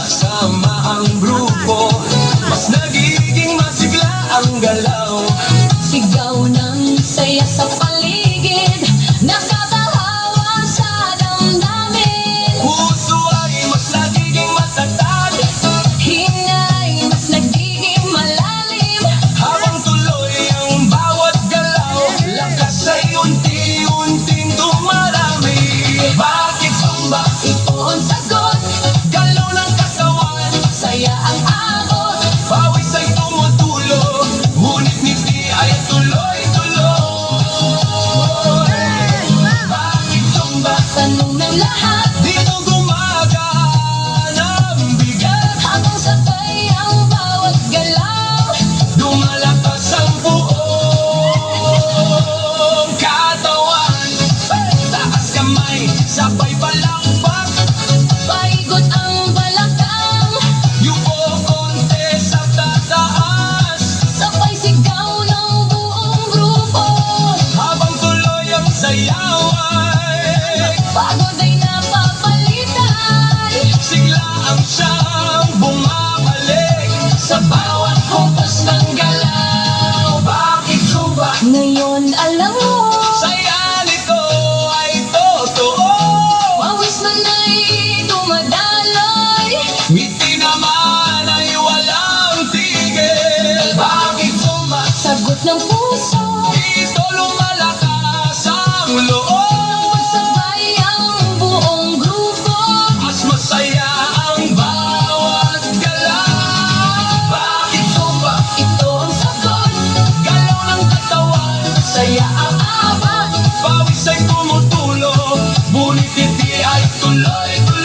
Sama ang grupo, mas nagiging masigla ang galaw. Sigaw ng saya sa paligid, nakakahawa sa damdamin. Puso ay mas nagiging matatag, Hinay mas nagiging malalim. habang tuloy ang bawat galaw. Lakas ay unti-unting dumarami. Bakit sumba? Ito ang sagot, Galaw ng katawan, saya ang abot. pawis ay tumutulo, ngunit ngiti ay tuloy-tuloy. Bakit sumba? Tanong ng lahat, Dito gumagana ang bigat, habang sabay ang bawat galaw. lumalakas ang buong katawan. Taas kamay, sabay palakpak, Paigot ang balakang, yuko konti sa tataas. sabay sigaw ng buong grupo. Habang tuloy ang sayaw ay Pagod ay napapalitan, siglaan siyang bumabalik sa bawat humpas ng galaw. Bakit sumba? ngayon alam mo. Saya nito ay totoo. Pawis man ay dumadaloy, Ngiti naman ay walang tigil. Bakit sumba? sagot ng puso. Dito lumalakas ang loob. Sabay ang buong grupo, Mas masaya ang bawat galaw. Bakit sumba? ito ang sagot, Galaw ng katawan, saya ang abot. pawis ay tumutulo, ngunit hindi ay tuloy-tuloy.